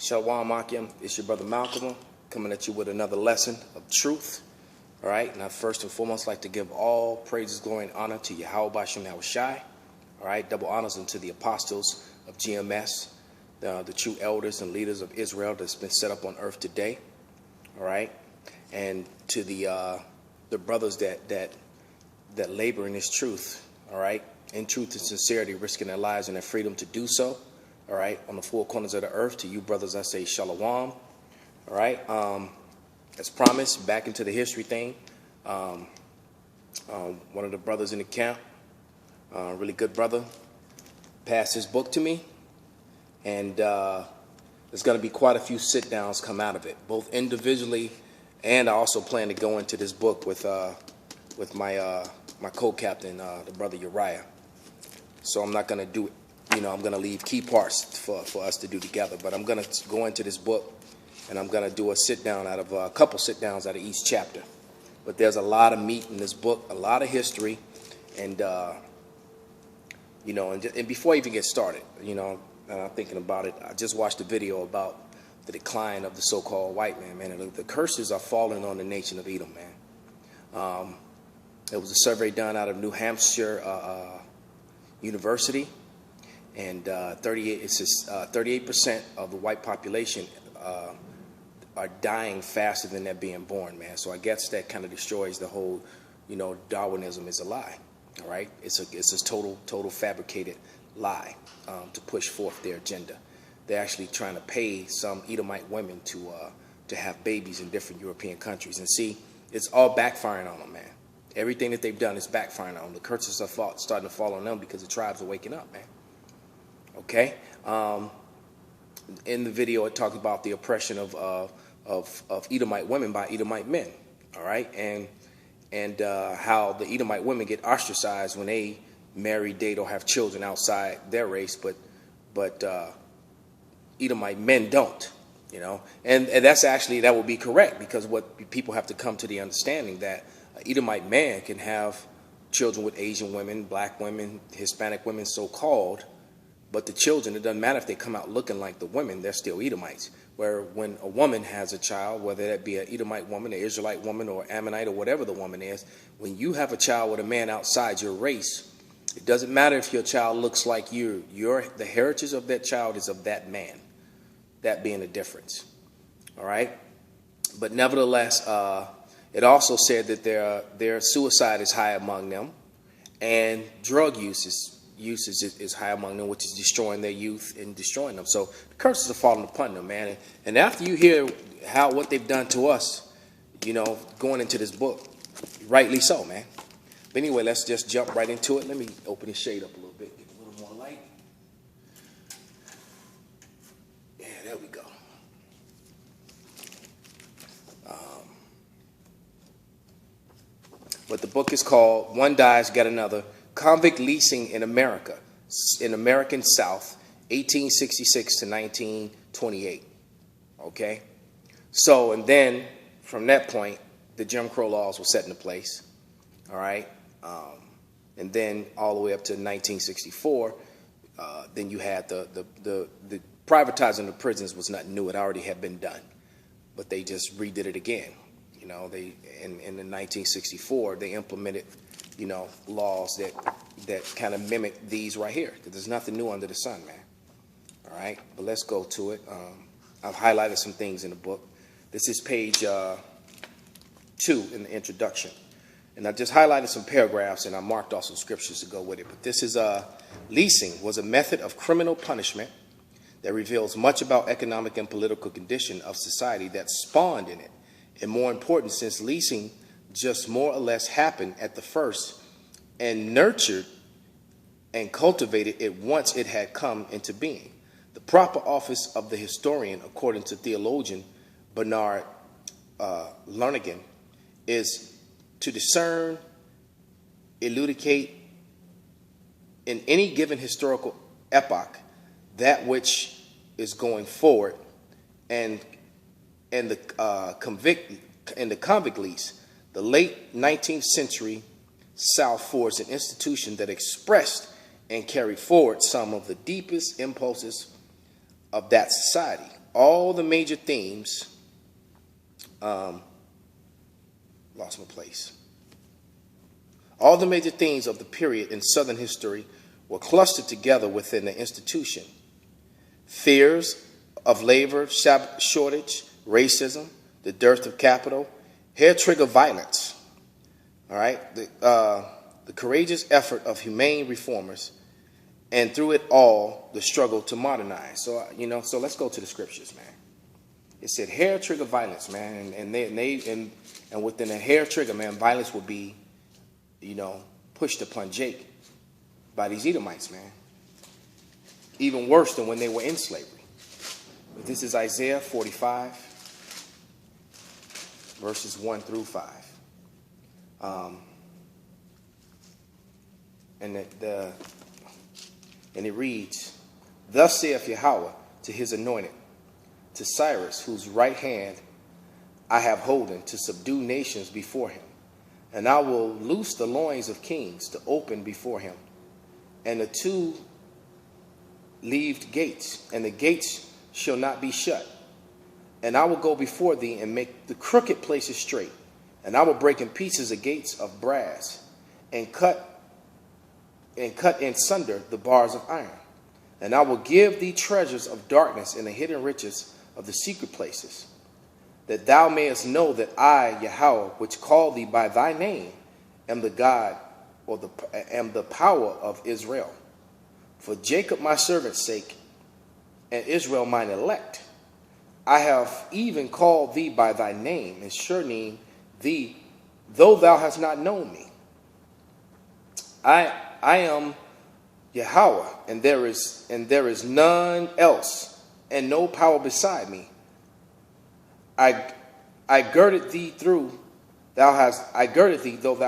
Shalom Akim, it's your brother Malcolm coming at you with another lesson of truth. All right, and I first and foremost like to give all praises, glory, and honor to Yahweh Bashem Yahushai. All right, double honors unto the apostles of GMS, the true elders and leaders of Israel that's been set up on earth today. All right, and to the brothers that labor in this truth. All right, in truth and sincerity, risking their lives and their freedom to do so. All right, on the four corners of the earth, to you brothers, I say shalom. All right, as promised, back into the history thing. One of the brothers in the camp, really good brother, passed his book to me, and there's going to be quite a few sit downs come out of it, both individually, and I also plan to go into this book with my my co-captain, the brother Uriah. So I'm not going to do it. I'm going to leave key parts for us to do together, but I'm going to go into this book, and I'm going to do a sit-down out of a couple sit-downs out of each chapter. But there's a lot of meat in this book, a lot of history, and, and before I even get started, I'm thinking about it, I just watched a video about the decline of the so-called white man, and the curses are falling on the nation of Edom, man. There was a survey done out of New Hampshire University, and 38% of the white population are dying faster than they're being born, man. So I guess that kind of destroys the whole, Darwinism is a lie. All right, it's a total fabricated lie to push forth their agenda. They're actually trying to pay some Edomite women to have babies in different European countries, and see, it's all backfiring on them, man. Everything that they've done is backfiring on them. The curses are starting to fall on them because the tribes are waking up, man. Okay, in the video it talked about the oppression of Edomite women by Edomite men. All right, and how the Edomite women get ostracized when they marry, date, or have children outside their race, but Edomite men don't. And that's actually, that would be correct, because what people have to come to the understanding that an Edomite man can have children with Asian women, black women, Hispanic women, so-called. But the children, it doesn't matter if they come out looking like the women, they're still Edomites. Where when a woman has a child, whether that be an Edomite woman, an Israelite woman, or Ammonite, or whatever the woman is, when you have a child with a man outside your race, it doesn't matter if your child looks like you. The heritage of that child is of that man. That being the difference. All right? But nevertheless, it also said that their suicide is high among them, and drug usage is high among them, which is destroying their youth and destroying them. So the curses are falling upon them, man. And after you hear what they've done to us, going into this book, rightly so, man. But anyway, let's just jump right into it. Let me open the shade up a little bit, get a little more light. Yeah, there we go. But the book is called One Dies, Get Another: Convict Leasing in America, in American South, 1866 to 1928. Okay? So, and then from that point, the Jim Crow laws were set into place. All right? And then all the way up to 1964, then you had the privatizing the prisons was nothing new. It already had been done. But they just redid it again. They in 1964, they implemented laws that kind of mimic these right here. There's nothing new under the sun, man. All right, but let's go to it. I've highlighted some things in the book. This is page 2 in the introduction, and I just highlighted some paragraphs, and I marked off some scriptures to go with it. But this is leasing was a method of criminal punishment that reveals much about economic and political condition of society that spawned in it. And more important, since leasing just more or less happened at the first and nurtured and cultivated it once it had come into being. The proper office of the historian, according to theologian Bernard Lonergan, is to discern, elucidate in any given historical epoch that which is going forward, and the convict lease, the late 19th century South forged an institution that expressed and carried forward some of the deepest impulses of that society. All the major themes, lost my place. All the major themes of the period in Southern history were clustered together within the institution. Fears of labor shortage, racism, the dearth of capital, hair-trigger violence, all right, the courageous effort of humane reformers, and through it all, the struggle to modernize. So, so let's go to the scriptures, man. It said hair-trigger violence, man, and within a hair-trigger, man, violence will be, pushed upon Jake by these Edomites, man. Even worse than when they were in slavery. But this is Isaiah 45, verses 1 through 5. And it reads, "Thus saith Yahweh to his anointed, to Cyrus, whose right hand I have holden, to subdue nations before him. And I will loose the loins of kings to open before him, and the two-leaved gates, and the gates shall not be shut. And I will go before thee and make the crooked places straight. And I will break in pieces the gates of brass, and cut in sunder the bars of iron. And I will give thee treasures of darkness and the hidden riches of the secret places, that thou mayest know that I, Yahweh, which called thee by thy name, am the God, am the power of Israel. For Jacob my servant's sake, and Israel mine elect, I have even called thee by thy name, and surnamed thee, though thou hast not known me. I am Yahweh, and there is none else, and no power beside me. I girded thee though thou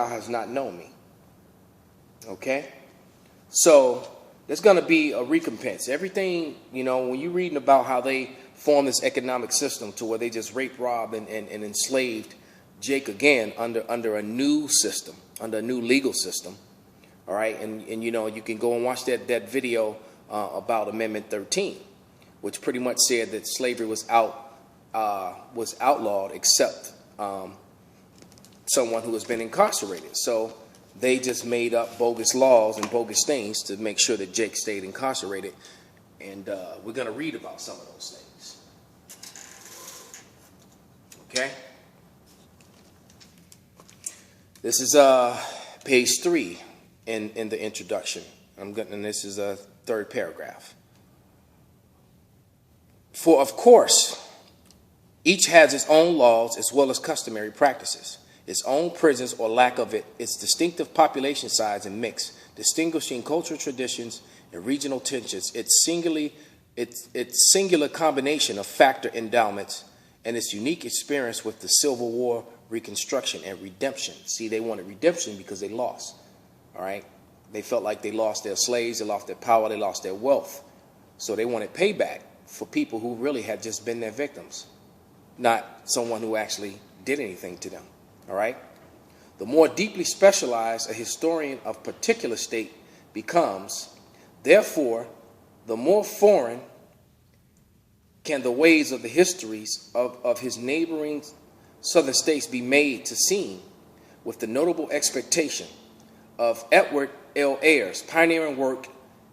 hast not known me." Okay? So there's going to be a recompense. Everything, when you're reading about how they formed this economic system to where they just raped, robbed, and enslaved Jake again under a new system, under a new legal system. All right, and you can go and watch that video about Amendment 13, which pretty much said that slavery was outlawed except someone who has been incarcerated. So they just made up bogus laws and bogus things to make sure that Jake stayed incarcerated, and we're going to read about some of those things. Okay, this is page 3. In the introduction, and this is a third paragraph. "For of course, each has its own laws as well as customary practices, its own prisons or lack of it, its distinctive population size and mix, distinguishing cultural traditions and regional tensions, its singular combination of factor endowments, and its unique experience with the Civil War, Reconstruction, and redemption." See, they wanted redemption because they lost. All right, they felt like they lost their slaves, they lost their power, they lost their wealth. So they wanted payback for people who really had just been their victims, not someone who actually did anything to them. All right, the more deeply specialized a historian of particular state becomes, therefore, the more foreign can the ways of the histories of his neighboring southern states be made to seem, with the notable expectation of Edward L. Ayers' pioneering work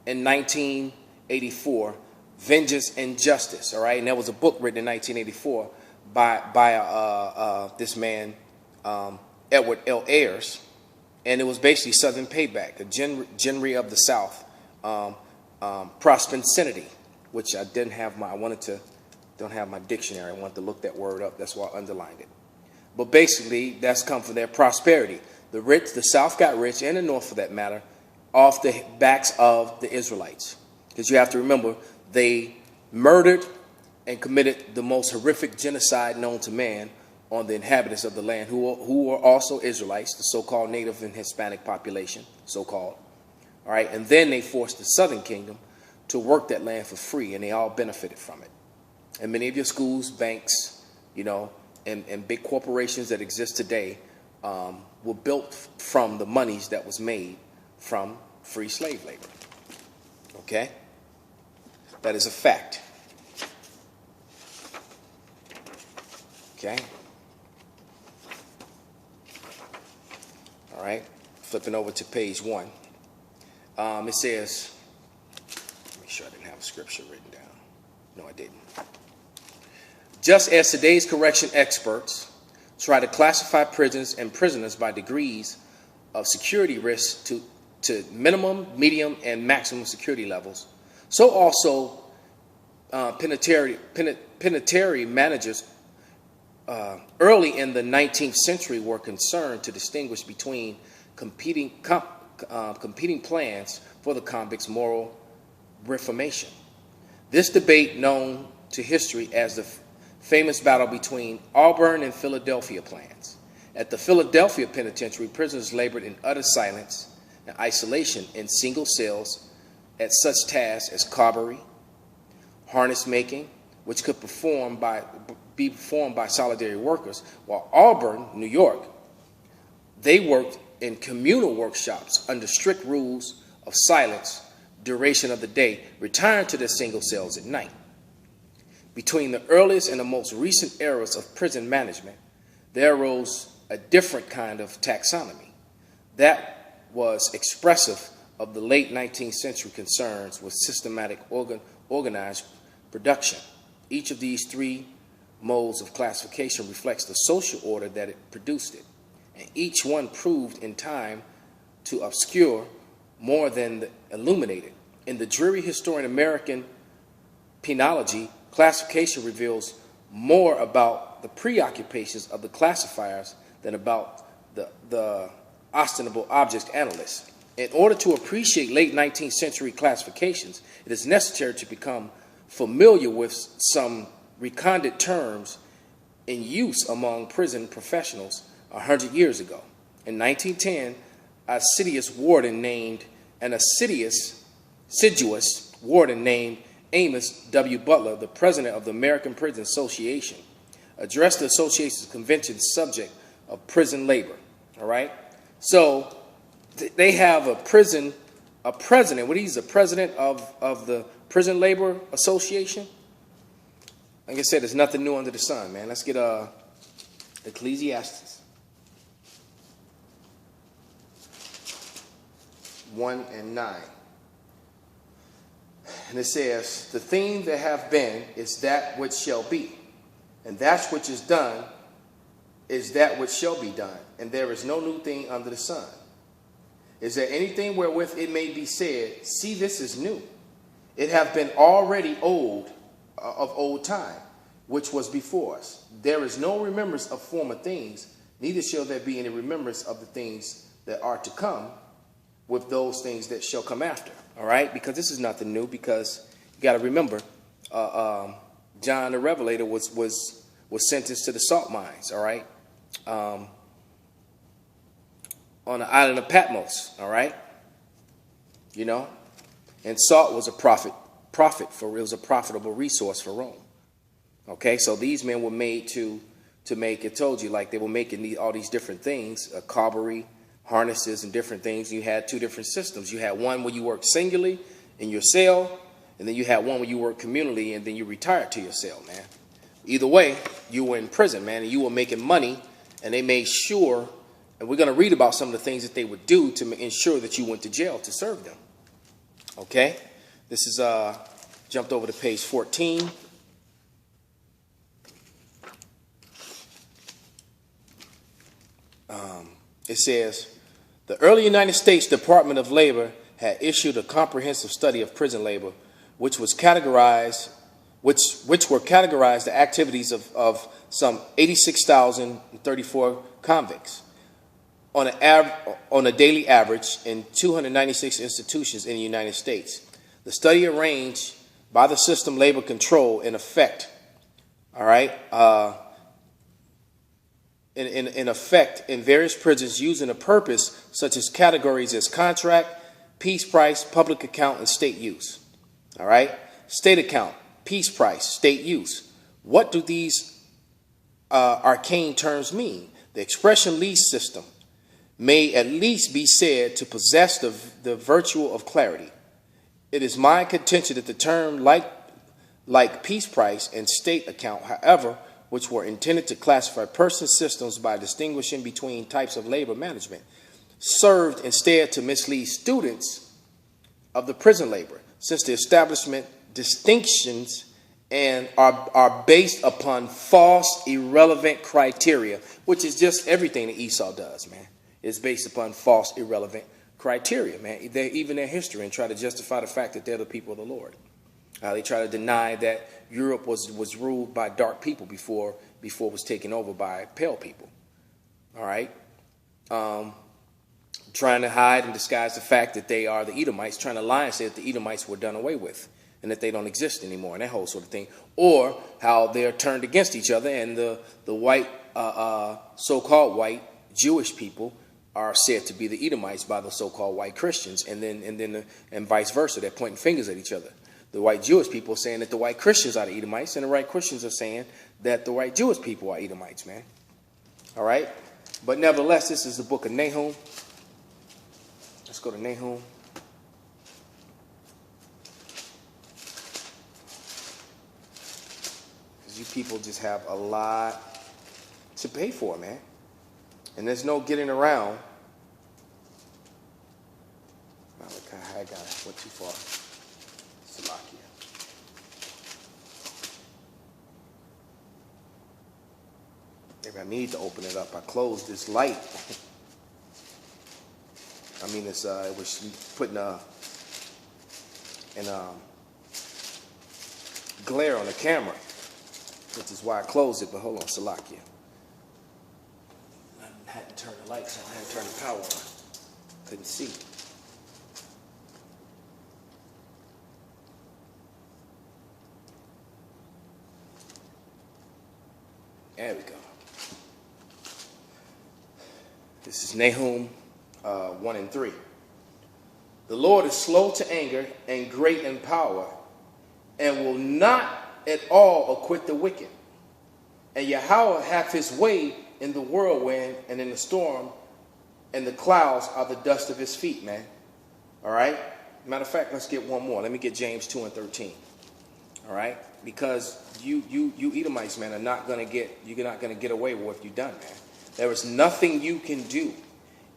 in 1984, Vengeance and Justice. All right, and there was a book written in 1984 by this man, Edward L. Ayers, and it was basically Southern Payback, a genre of the South, prosperity, which I don't have my dictionary. I wanted to look that word up. That's why I underlined it. But basically, that's come from their prosperity. The rich, the South got rich, and the North for that matter, off the backs of the Israelites. Because you have to remember, they murdered and committed the most horrific genocide known to man on the inhabitants of the land, who were also Israelites, the so-called Native and Hispanic population, so-called. All right, and then they forced the Southern Kingdom to work that land for free, and they all benefited from it. And many of your schools, banks, and big corporations that exist today were built from the monies that was made from free slave labor. Okay? That is a fact. Okay. All right. Flipping over to page 1. It says, make sure I didn't have a scripture written down. No, I didn't. Just as today's correction experts try to classify prisons and prisoners by degrees of security risk to minimum, medium, and maximum security levels, so also penitentiary managers early in the 19th century were concerned to distinguish between competing plans for the convicts' moral reformation. This debate, known to history as the famous battle between Auburn and Philadelphia plans. At the Philadelphia Penitentiary, prisoners labored in utter silence and isolation in single cells at such tasks as cobblery, harness making, which could be performed by solitary workers, while Auburn, New York, they worked in communal workshops under strict rules of silence duration of the day, retiring to their single cells at night. Between the earliest and the most recent eras of prison management, there arose a different kind of taxonomy that was expressive of the late 19th century concerns with systematic organized production. Each of these three modes of classification reflects the social order that it produced it, and each one proved in time to obscure more than illuminate it. In the dreary historian American penology, classification reveals more about the preoccupations of the classifiers than about the ostensible object analysts. In order to appreciate late 19th century classifications, it is necessary to become familiar with some recondite terms in use among prison professionals 100 years ago. In 1910, an assiduous warden named Amos W. Butler, the president of the American Prison Association, addressed the association's convention subject of prison labor. All right? So they have a president. What he's the president of the Prison Labor Association? Like I said, there's nothing new under the sun, man. Let's get Ecclesiastes 1:9. And it says, the thing that hath been is that which shall be, and that which is done is that which shall be done, and there is no new thing under the sun. Is there anything wherewith it may be said, see, this is new? It hath been already old, of old time, which was before us. There is no remembrance of former things, neither shall there be any remembrance of the things that are to come with those things that shall come after. All right? Because this is nothing new, because you got to remember, John the Revelator was sentenced to the salt mines, all right? On the island of Patmos, all right? You know? And salt was a it was a profitable resource for Rome. Okay, so these men were made to make, it told you, like they were making all these different things, cobblery, harnesses, and different things. You had two different systems. You had one where you worked singularly in your cell, and then you had one where you worked communally, and then you retired to your cell, man. Either way, you were in prison, man, and you were making money, and they made sure, and we're going to read about some of the things that they would do to ensure that you went to jail to serve them. Okay? This is, jumped over to page 14. It says, the early United States Department of Labor had issued a comprehensive study of prison labor, which were categorized the activities of some 86,034 convicts on a daily average in 296 institutions in the United States. The study arranged by the system labor control in effect, all right, in effect in various prisons using a purpose such as categories as contract, piece price, public account, and state use. All right, state account, piece price, state use. What do these arcane terms mean? The expression lease system may at least be said to possess the virtue of clarity. It is my contention that the term like piece price and state account, however, which were intended to classify person systems by distinguishing between types of labor management, served instead to mislead students of the prison labor, since the establishment distinctions and are based upon false, irrelevant criteria, which is just everything that Esau does, man. It's based upon false, irrelevant criteria, man. Even their history, and try to justify the fact that they're the people of the Lord. They try to deny that Europe was ruled by dark people before it was taken over by pale people. All right. Trying to hide and disguise the fact that they are the Edomites, trying to lie and say that the Edomites were done away with and that they don't exist anymore, and that whole sort of thing. Or how they're turned against each other, and the white, so-called white Jewish people are said to be the Edomites by the so-called white Christians, and vice versa. They're pointing fingers at each other. The white Jewish people are saying that the white Christians are the Edomites, and the white Christians are saying that the white Jewish people are Edomites, man. All right? But nevertheless, this is the book of Nahum. Let's go to Nahum. Because you people just have a lot to pay for, man. And there's no getting around. I got it. Went too far. Salakia. Maybe I need to open it up. I closed this light. I mean, it was putting glare on the camera, which is why I closed it. But hold on, Salakia. I had to turn the lights on. I had to turn the power on. Couldn't see. There we go. This is Nahum 1 and 3. The Lord is slow to anger and great in power, and will not at all acquit the wicked. And Yahweh hath his way in the whirlwind and in the storm, and the clouds are the dust of his feet, man. All right? Matter of fact, let's get one more. Let me get James 2 and 13. All right? Because you Edomites, man, you're not going to get away with what you've done, man. There is nothing you can do.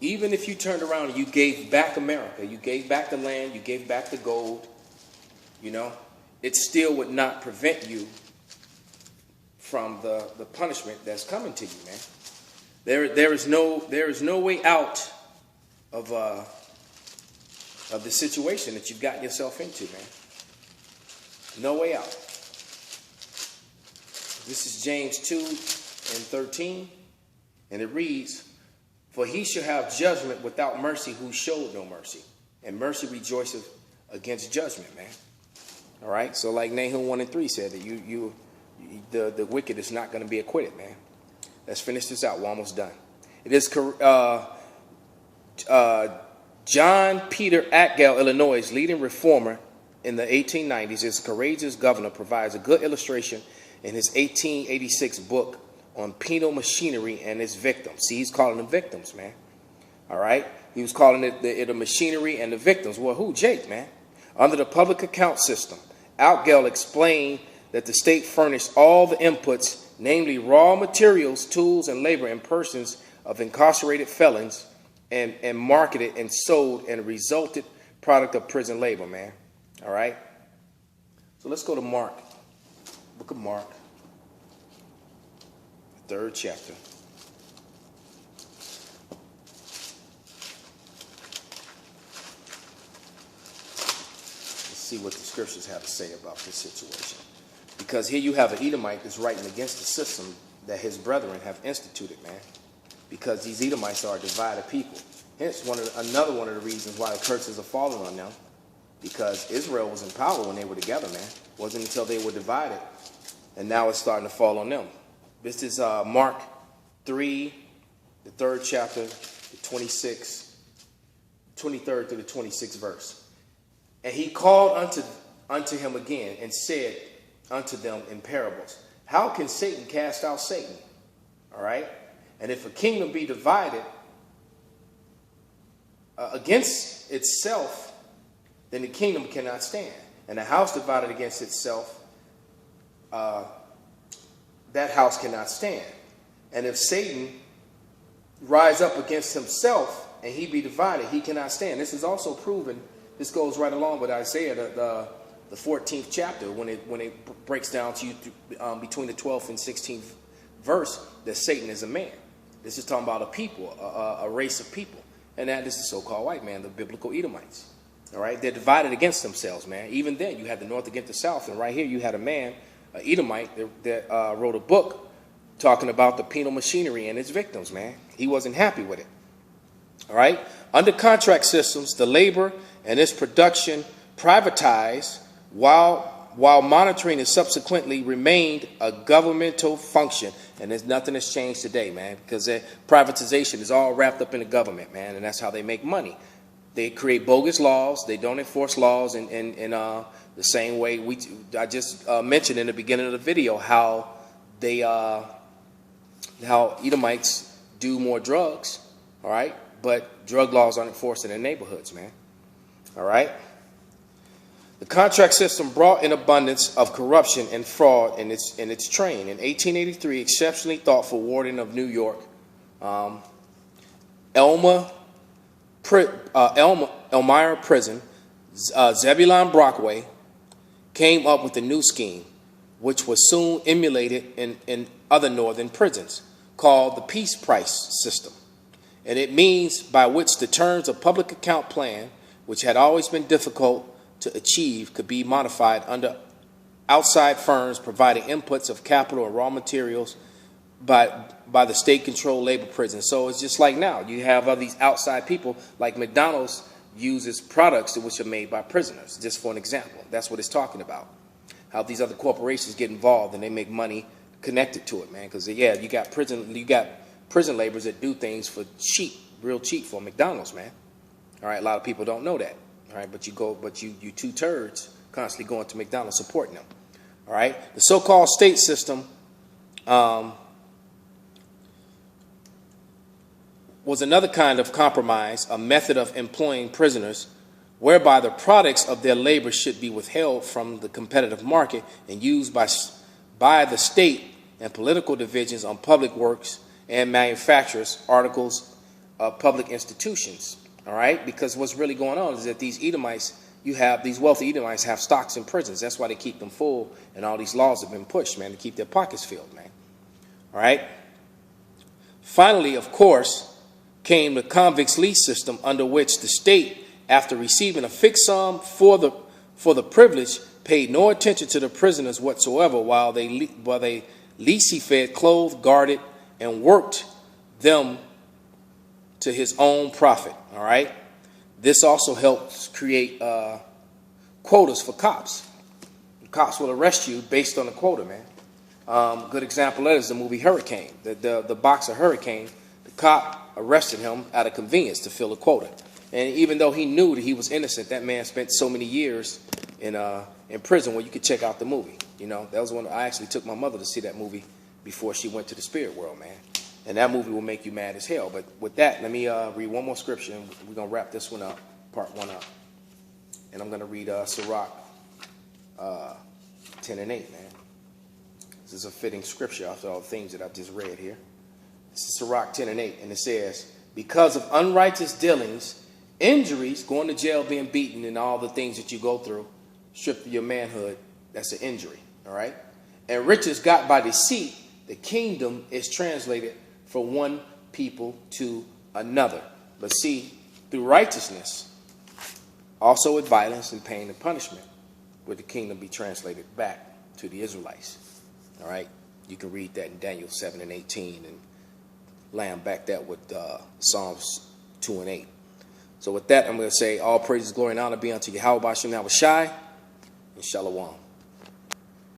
Even if you turned around and you gave back America, you gave back the land, you gave back the gold, it still would not prevent you from the punishment that's coming to you, man. There is no way out of the situation that you've gotten yourself into, man. No way out. This is James 2 and 13, and it reads, "For he shall have judgment without mercy who showed no mercy, and mercy rejoiceth against judgment," man. All right, so like Nahum 1 and 3 said, that the wicked is not going to be acquitted, man. Let's finish this out. We're almost done. It is John Peter Atgell, Illinois' leading reformer in the 1890s. His courageous governor provides a good illustration in his 1886 book on penal machinery and its victims. See, he's calling them victims, man. All right? He was calling it the machinery and the victims. Well, who? Jake, man. Under the public account system, Outgell explained that the state furnished all the inputs, namely raw materials, tools, and labor in persons of incarcerated felons, and marketed and sold and resulted product of prison labor, man. All right? So let's go to Mark. Book of Mark. 3rd chapter. Let's see what the scriptures have to say about this situation. Because here you have an Edomite that's writing against the system that his brethren have instituted, man. Because these Edomites are a divided people. Hence, another one of the reasons why the curses are falling on them. Because Israel was in power when they were together, man. It wasn't until they were divided. And now it's starting to fall on them. This is Mark 3, the 3rd chapter, the 23rd to the 26th verse. "And he called unto him again and said unto them in parables, How can Satan cast out Satan? All right? And if a kingdom be divided against itself, then the kingdom cannot stand. And a house divided against itself that house cannot stand. And if Satan rise up against himself and he be divided, he cannot stand. This is also proven. This goes right along with Isaiah, the 14th chapter, when it breaks down to you between the 12th and 16th verse that Satan is a man. This is talking about a people, a race of people. And that is the so-called white man, the biblical Edomites. All right, they're divided against themselves, man. Even then, you had the north against the south, and right here you had a man, an Edomite, that wrote a book talking about the penal machinery and its victims, man. He wasn't happy with it. All right, under contract systems, the labor and its production privatized, while monitoring and subsequently remained a governmental function. And there's nothing that's changed today, man, because privatization is all wrapped up in the government, man, and that's how they make money. They create bogus laws. They don't enforce laws in the same way I just mentioned in the beginning of the video how Edomites do more drugs, all right, but drug laws aren't enforced in their neighborhoods, man. All right. The contract system brought an abundance of corruption and fraud in its train. In 1883, exceptionally thoughtful warden of New York, Elmira Prison, Zebulon Brockway, came up with a new scheme, which was soon emulated in other northern prisons, called the peace price system. And it means by which the terms of public account plan, which had always been difficult to achieve, could be modified under outside firms providing inputs of capital and raw materials by the state-controlled labor prison. So it's just like now. You have all these outside people, like McDonald's uses products which are made by prisoners, just for an example. That's what it's talking about. How these other corporations get involved and they make money connected to it, man. Because, yeah, you got prison laborers that do things for cheap, real cheap for McDonald's, man. All right, a lot of people don't know that. All right, but you two turds constantly going to McDonald's supporting them. All right, the so-called state system was another kind of compromise, a method of employing prisoners whereby the products of their labor should be withheld from the competitive market and used by the state and political divisions on public works and manufacturers, articles of public institutions. All right, because what's really going on is that these Edomites, these wealthy Edomites have stocks in prisons. That's why they keep them full, and all these laws have been pushed, man, to keep their pockets filled, man. All right. Finally, of course, came the convicts lease system, under which the state, after receiving a fixed sum for the privilege, paid no attention to the prisoners whatsoever, while they leasy-fed, clothed, guarded, and worked them to his own profit. All right. This also helps create quotas for cops. Cops will arrest you based on the quota, man. Good example of that is the movie Hurricane. The boxer Hurricane, the cop arrested him out of convenience to fill a quota. And even though he knew that he was innocent, that man spent so many years in prison. Where you could check out the movie. You know, that was one. I actually took my mother to see that movie before she went to the spirit world, man. And that movie will make you mad as hell. But with that, let me read one more scripture, and we're going to wrap this one up, part 1 up. And I'm going to read Sirach 10 and 8, man. This is a fitting scripture after all the things that I've just read here. This is Sirach 10 and 8, and it says, because of unrighteous dealings, injuries, going to jail, being beaten, and all the things that you go through, stripped of your manhood, that's an injury, all right? And riches got by deceit, the kingdom is translated from one people to another. But see, through righteousness, also with violence and pain and punishment, would the kingdom be translated back to the Israelites. All right? You can read that in Daniel 7 and 18 and lamb back that with Psalms 2 and 8. So with that, I'm going to say all praises, glory, and honor be unto Yahweh Bashem Shai and Shalom.